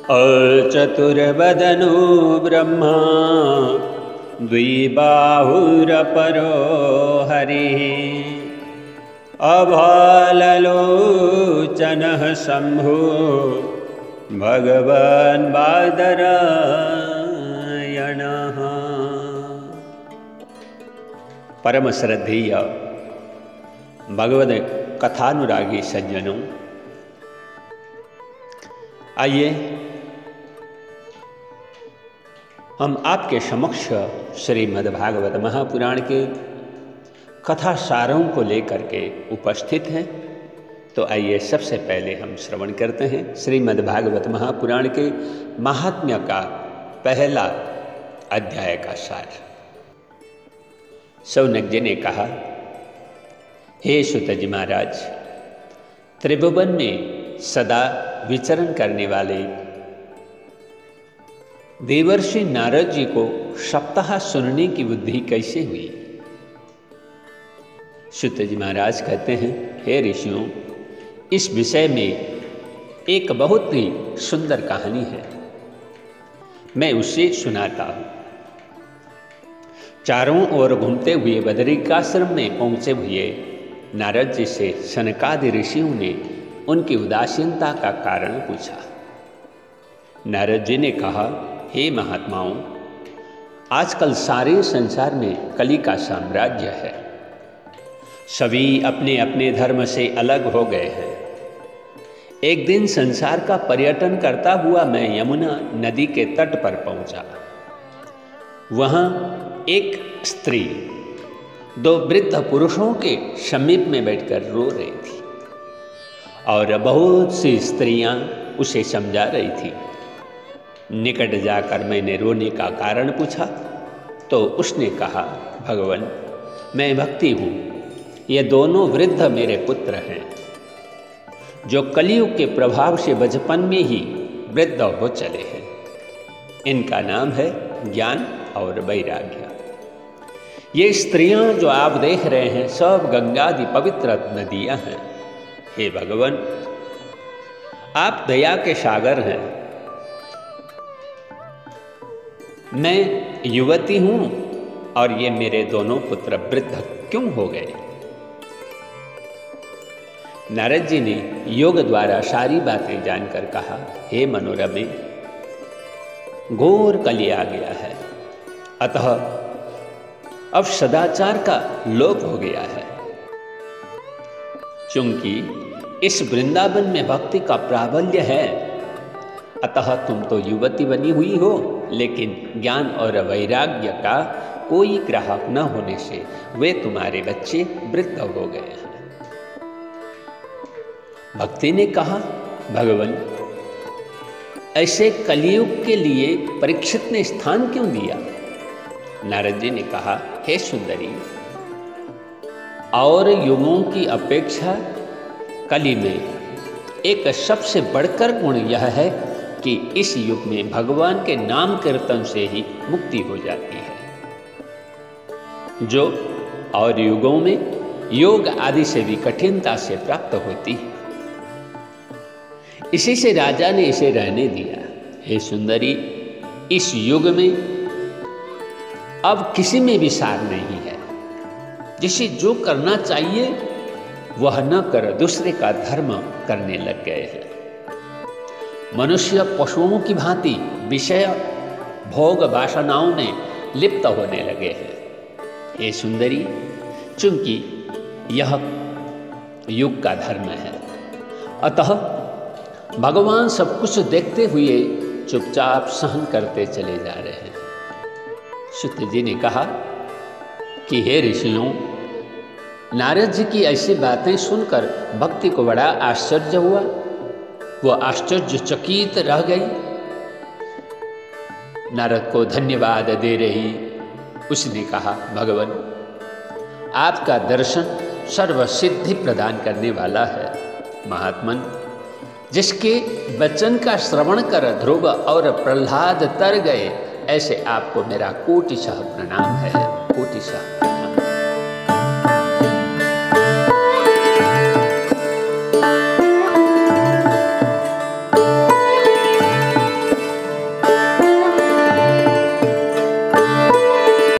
अचतुर्वदनो ब्रह्मा द्विबाहुरपरो हरिः अभाललोचनः शम्भो भगवान् बादरायणः। परम श्रद्धेय भगवद कथानुरागी सज्जनों, आइए हम आपके समक्ष श्रीमद्भागवत महापुराण के कथा सारों को लेकर के उपस्थित हैं। तो आइए सबसे पहले हम श्रवण करते हैं श्रीमद्भागवत महापुराण के महात्म्य का पहला अध्याय का सार। शौनक जी ने कहा, हे सुत जी महाराज, त्रिभुवन में सदा विचरण करने वाले देवर्षि नारद जी को सप्ताह सुनने की बुद्धि कैसे हुई? सुत जी महाराज कहते हैं, हे ऋषियों, इस विषय में एक बहुत ही सुंदर कहानी है, मैं उसे सुनाता हूं। चारों ओर घूमते हुए बदरिकाश्रम में पहुंचे हुए नारद जी से सनकादि ऋषियों ने उनकी उदासीनता का कारण पूछा। नारद जी ने कहा, हे महात्माओं, आजकल सारे संसार में कली का साम्राज्य है। सभी अपने अपने धर्म से अलग हो गए हैं। एक दिन संसार का पर्यटन करता हुआ मैं यमुना नदी के तट पर पहुंचा। वहां एक स्त्री दो वृद्ध पुरुषों के समीप में बैठकर रो रही थी और बहुत सी स्त्रियां उसे समझा रही थी। निकट जाकर मैंने रोने का कारण पूछा तो उसने कहा, भगवान, मैं भक्ति हूँ, ये दोनों वृद्ध मेरे पुत्र हैं जो कलियुग के प्रभाव से बचपन में ही वृद्ध हो चले हैं। इनका नाम है ज्ञान और वैराग्य। ये स्त्रियां जो आप देख रहे हैं सब गंगादि पवित्र नदियां हैं। हे भगवान, आप दया के सागर हैं। मैं युवती हूं और ये मेरे दोनों पुत्र वृद्ध क्यों हो गए? नारद जी ने योग द्वारा सारी बातें जानकर कहा, हे मनोरमे, घोर कली आ गया है, अतः अब सदाचार का लोप हो गया है। चूंकि इस वृंदावन में भक्ति का प्राबल्य है, अतः तुम तो युवती बनी हुई हो, लेकिन ज्ञान और वैराग्य का कोई ग्राहक न होने से वे तुम्हारे बच्चे वृद्ध हो गए हैं। भक्ति ने कहा, भगवान, ऐसे कलियुग के लिए परीक्षित ने स्थान क्यों दिया? नारद जी ने कहा, हे सुंदरी, और युगों की अपेक्षा कली में एक सबसे बढ़कर गुण यह है कि इस युग में भगवान के नाम कीर्तन से ही मुक्ति हो जाती है, जो और युगों में योग आदि से भी कठिनता से प्राप्त होती है। इसी से राजा ने इसे रहने दिया। हे सुंदरी, इस युग में अब किसी में भी सार नहीं है। जिसे जो करना चाहिए वह न कर दूसरे का धर्म करने लग गए हैं। मनुष्य पशुओं की भांति विषय भोग वासनाओं में लिप्त होने लगे हैं। हे सुंदरी, चूंकि यह युग का धर्म है, अतः भगवान सब कुछ देखते हुए चुपचाप सहन करते चले जा रहे हैं। सुत जी ने कहा कि हे ऋषियों, नारद जी की ऐसी बातें सुनकर भक्ति को बड़ा आश्चर्य हुआ। वो आश्चर्यचकित रह गई। नारद को धन्यवाद दे रही उसने कहा, भगवान, आपका दर्शन सर्व सिद्धि प्रदान करने वाला है। महात्मन, जिसके वचन का श्रवण कर ध्रुव और प्रहलाद तर गए, ऐसे आपको मेरा कोटिशः प्रणाम है, कोटिशः।